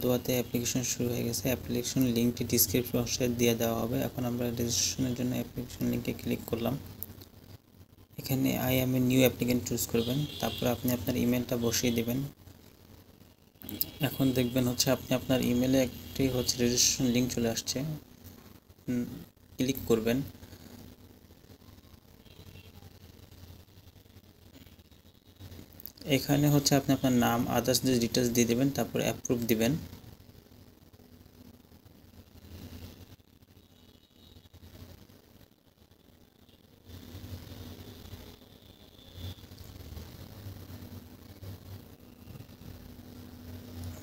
দোয়াতে অ্যাপ্লিকেশন শুরু হয়ে গেছে। অ্যাপ্লিকেশন লিঙ্কটি ডিসক্রিপশন বক্সে দিয়ে দেওয়া হবে। এখন আমরা রেজিস্ট্রেশনের জন্য অ্যাপ্লিকেশন লিঙ্কে ক্লিক করলাম। এখানে I M a new applicant choose করবেন, তারপর আপনি আপনার ইমেলটা বসিয়ে দেবেন। এখন দেখবেন হচ্ছে আপনি আপনার ইমেলে একটি হচ্ছে রেজিস্ট্রেশন লিঙ্ক চলে আসছে, ক্লিক করবেন। এখানে হচ্ছে আপনি আপনার নাম আদার্স যে ডিটেলস দিয়ে দেবেন, তারপর অ্যাপ্রুভ দিবেন।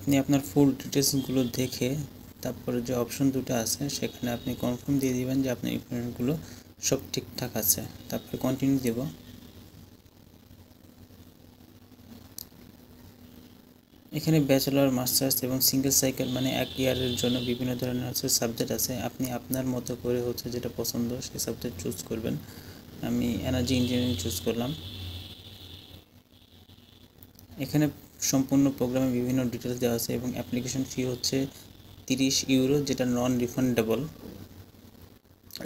আপনি আপনার ফুল ডিটেলসগুলো দেখে তারপরে যে অপশন দুটো আছে সেখানে আপনি কনফার্ম দিয়ে দিবেন যে আপনার ইনফরমেশনগুলো সব ঠিকঠাক আছে, তারপরে কন্টিনিউ দেব। এখানে ব্যাচেলর, মাস্টার্স এবং সিঙ্গেল সাইকেল মানে এক ইয়ারের জন্য বিভিন্ন ধরনের হচ্ছে সাবজেক্ট আছে। আপনি আপনার মতো করে হচ্ছে যেটা পছন্দ সেই সাবজেক্ট চুজ করবেন। আমি এনার্জি ইঞ্জিনিয়ারিং চুজ করলাম। এখানে সম্পূর্ণ প্রোগ্রামে বিভিন্ন ডিটেলস দেওয়া আছে এবং অ্যাপ্লিকেশন ফি হচ্ছে 30 ইউরো, যেটা নন রিফান্ডেবল।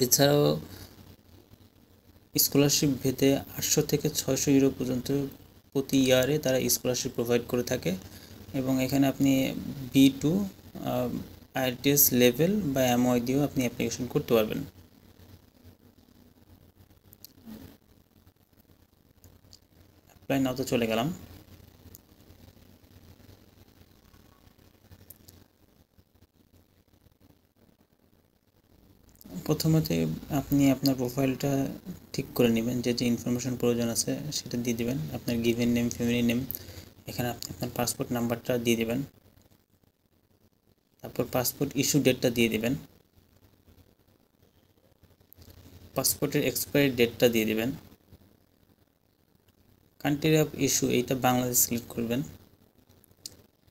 এছাড়াও স্কলারশিপ ভেদে 800 থেকে 600 ইউরো পর্যন্ত প্রতি ইয়ারে তারা স্কলারশিপ প্রোভাইড করে থাকে। এবং এখানে আপনি B2 IELTS লেভেল বা MOI দিয়েও আপনি অ্যাপ্লিকেশন করতে পারবেন। অ্যাপ্লাই নাও তো চলে গেলাম। প্রথমতে আপনি আপনার প্রোফাইলটা ঠিক করে নেবেন, যে যে ইনফরমেশন প্রয়োজন আছে সেটা দিয়ে দেবেন। আপনার গিভেন নেম, ফ্যামিলি নেম, এখানে আপনি আপনার পাসপোর্ট নাম্বারটা দিয়ে দেবেন, তারপর পাসপোর্ট ইস্যু ডেটটা দিয়ে দেবেন, পাসপোর্টের এক্সপায়ারি ডেটটা দিয়ে দেবেন, কান্ট্রি অফ ইস্যু এইটা বাংলাদেশ সিলেক্ট করবেন,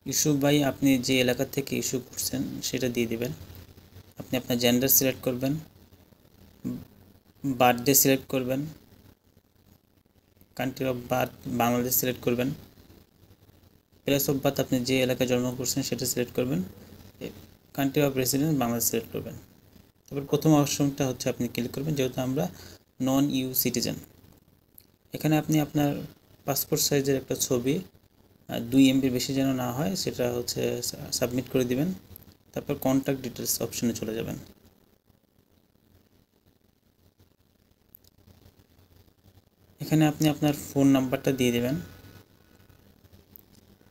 ইস্যু বাই আপনি যে এলাকা থেকে ইস্যু করছেন সেটা দিয়ে দেবেন, আপনি আপনার জেন্ডার সিলেক্ট করবেন, বার্থডে সিলেক্ট করবেন, country of birth Bangladesh select করবেন, প্লেস অফ বার্থ আপনি যে এলাকায় জন্ম করছেন সেটা সিলেক্ট করবেন, country of residence Bangladesh select করবেন। তারপর প্রথম অপশনটা হচ্ছে আপনি ক্লিক করবেন, যেহেতু আমরা নন ইউ সিটিজেন। এখানে আপনি আপনার পাসপোর্ট সাইজের একটা ছবি 2 MB বেশি যেন না হয় সেটা হচ্ছে সাবমিট করে দিবেন। তারপর কন্ট্যাক্ট ডিটেলস অপশনে চলে যাবেন। এখানে আপনি আপনার ফোন নাম্বারটা দিয়ে দেবেন।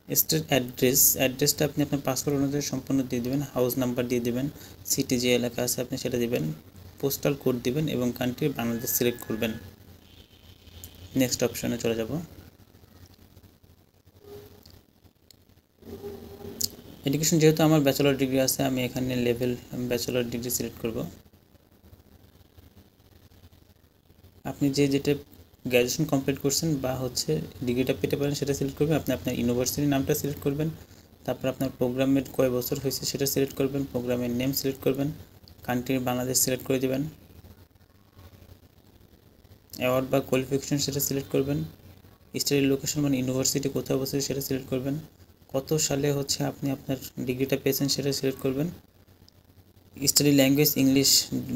স্টেট অ্যাড্রেসটা আপনি আপনার পাসপোর্ট অনুযায়ী সম্পূর্ণ দিয়ে দেবেন। হাউস নাম্বার দিয়ে দেবেন, সিটি যে এলাকা আছে আপনি সেটা দিবেন, পোস্টাল কোড দিবেন এবং কান্ট্রি বাংলাদেশ সিলেক্ট করবেন। নেক্সট অপশনে চলে যাব। এডুকেশন যেহেতু আমার ব্যাচেলর ডিগ্রি আছে, আমি এখানে লেভেল ব্যাচেলর ডিগ্রি সিলেক্ট করব। আপনি যে যেটা গ্র্যাজুয়েশন কমপ্লিট করছেন বা হচ্ছে ডিগ্রিটা পেতে পারেন সেটা সিলেক্ট করবেন। আপনি আপনার ইউনিভার্সিটির নামটা সিলেক্ট করবেন, তারপর আপনার প্রোগ্রামের কয় বছর হয়েছে সেটা সিলেক্ট করবেন, প্রোগ্রামের নেম সিলেক্ট করবেন, কান্ট্রি বাংলাদেশ সিলেক্ট করে দেবেন, অ্যাওয়ার্ড বা কোয়ালিফিকেশন সেটা সিলেক্ট করবেন, স্টাডি লোকেশন মানে ইউনিভার্সিটি কোথায় বসে সেটা সিলেক্ট করবেন, কত সালে হচ্ছে আপনি আপনার ডিগ্রিটা পেয়েছেন সেটা সিলেক্ট করবেন, স্টাডি ল্যাঙ্গুয়েজ ইংলিশ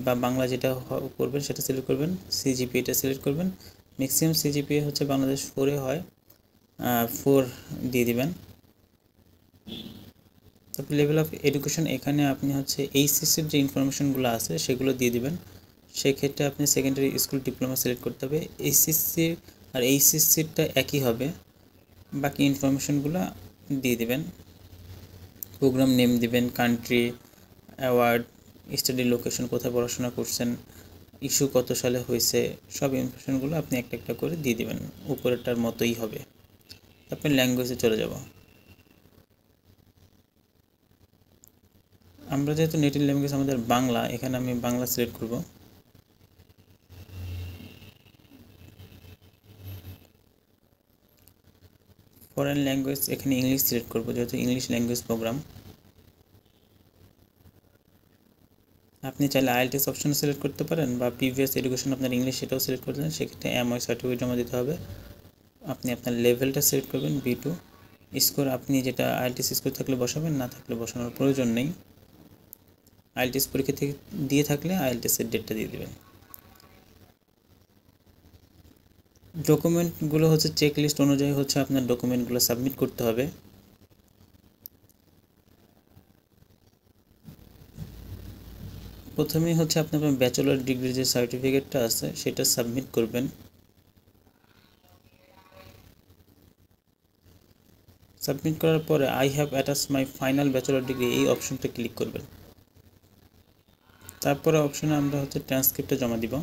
বা বাংলা যেটা করবেন সেটা সিলেক্ট করবেন, সিজিপিএটা সিলেক্ট করবেন। ম্যাক্সিমাম সিজিপিএ হচ্ছে বাংলাদেশ 4 হয়, 4 দিয়ে দিবেন। তারপর লেভেল অফ এডুকেশন, এখানে আপনি হচ্ছে এইচএসসির যে ইনফরমেশনগুলো আছে সেগুলো দিয়ে দিবেন। সেক্ষেত্রে আপনি সেকেন্ডারি স্কুল ডিপ্লোমা সিলেক্ট করতে হবে। এইচএসসি আর এইচএসসিটা একই হবে, বাকি ইনফরমেশনগুলো দিয়ে দিবেন। প্রোগ্রাম নেম দিবেন, কান্ট্রি, অ্যাওয়ার্ড, স্টাডি লোকেশন, কোথায় পড়াশোনা করছেন, ইস্যু কত সালে হয়েছে, সব ইনফরমেশনগুলো আপনি একটা একটা করে দিয়ে দিবেন। উপরেরটার মতোই হবে। তারপর ল্যাঙ্গুয়েজে চলে যাব। আমরা যেহেতু নেটিভ ল্যাঙ্গুয়েজ আমাদের বাংলা, এখানে আমি বাংলা সিলেক্ট করব। ফরেন ল্যাঙ্গুয়েজ এখানে ইংলিশ সিলেক্ট করব, যেহেতু ইংলিশ ল্যাঙ্গুয়েজ প্রোগ্রাম। আপনি চাইলে আইএলটিএস অপশন সিলেক্ট করতে পারেন বা প্রিভিয়াস এডুকেশন আপনার ইংলিশ সেটাও সিলেক্ট করতে পারেন। সেক্ষেত্রে MOI সার্টিফিকেট জমা দিতে হবে। আপনি আপনার লেভেলটা সিলেক্ট করবেন B2, স্কোর আপনি যেটা আইএলটিএস স্কোর থাকলে বসাবেন, না থাকলে বসানোর প্রয়োজন নেই। আইএলটিএস পরীক্ষা থেকে দিয়ে থাকলে আইএলটিএসের ডেটটা দিয়ে দেবেন। ডকুমেন্টগুলো হচ্ছে চেক লিস্ট অনুযায়ী হচ্ছে আপনার ডকুমেন্টগুলো সাবমিট করতে হবে। প্রথমেই হচ্ছে আপনি আপনার ব্যাচেলর ডিগ্রির যে সার্টিফিকেটটা আছে সেটা সাবমিট করবেন। সাবমিট করার পরে I have attached my final bachelor degree এই অপশনটা ক্লিক করবেন। তারপরে অপশনে আমরা হচ্ছে ট্রান্সক্রিপ্টটা জমা দিব।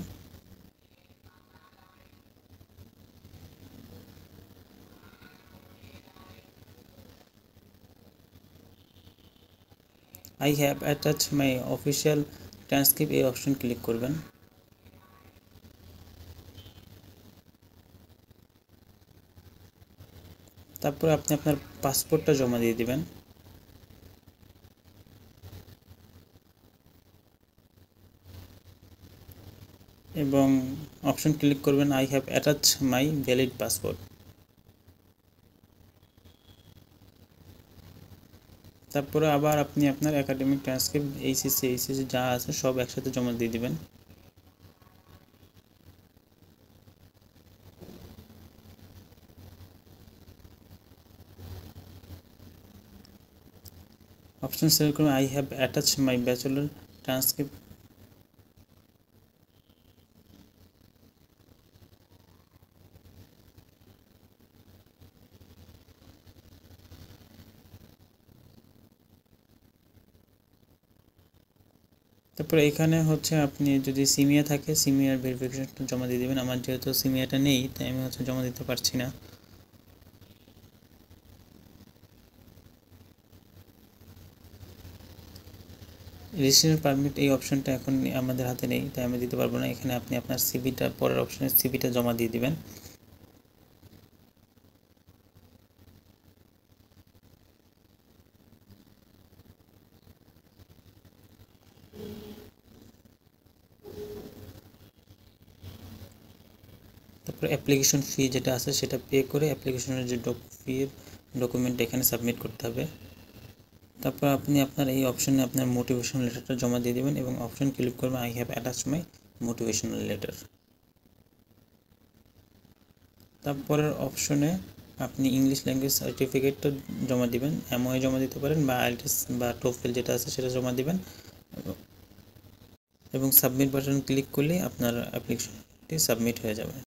I have attached my official transcript এই অপশন ক্লিক করবেন। তারপরে আপনি আপনার পাসপোর্টটা জমা দিয়ে দিবেন। এবং অপশন ক্লিক করবেন I have attach my valid passport. তারপরে আবার আপনি আপনার একাডেমিক ট্রান্সক্রিপ্ট এইচএসসি যা আছে সব একসাথে জমা দিয়ে দিবেন। অপশন সিলেক্ট করবেন I have attach my bachelor transcript. তারপরে এখানে হচ্ছে আপনি যদি সিমিয়া থাকে সিমিয়ার ভেরিফিকেশনটা জমা দিয়ে দেবেন। আমার যেহেতু সিমিয়াটা নেই তাই আমি হচ্ছে জমা দিতে পারছি না। রেজিস্ট্রেশন পারমিট এই অপশনটা এখন আমাদের হাতে নেই তাই আমি দিতে পারবো না। এখানে আপনি আপনার সিভিটা পরের অপশনে সিভিটা জমা দিয়ে দিবেন। তারপরে অ্যাপ্লিকেশন ফি যেটা আছে সেটা পে করে অ্যাপ্লিকেশনের যে ফির ডকুমেন্ট এখানে সাবমিট করতে হবে। তারপর আপনি আপনার এই অপশনে আপনার মোটিভেশনাল লেটারটা জমা দিয়ে দেবেন এবং অপশন ক্লিক করবেন I have attached my motivational letter. তারপরের অপশনে আপনি ইংলিশ ল্যাঙ্গুয়েজ সার্টিফিকেটটা জমা দিবেন। এমওএ জমা দিতে পারেন বা আইএলটিএস বা টোফেল যেটা আছে সেটা জমা দিবেন এবং সাবমিট বাটন ক্লিক করলে আপনার অ্যাপ্লিকেশনটি সাবমিট হয়ে যাবে।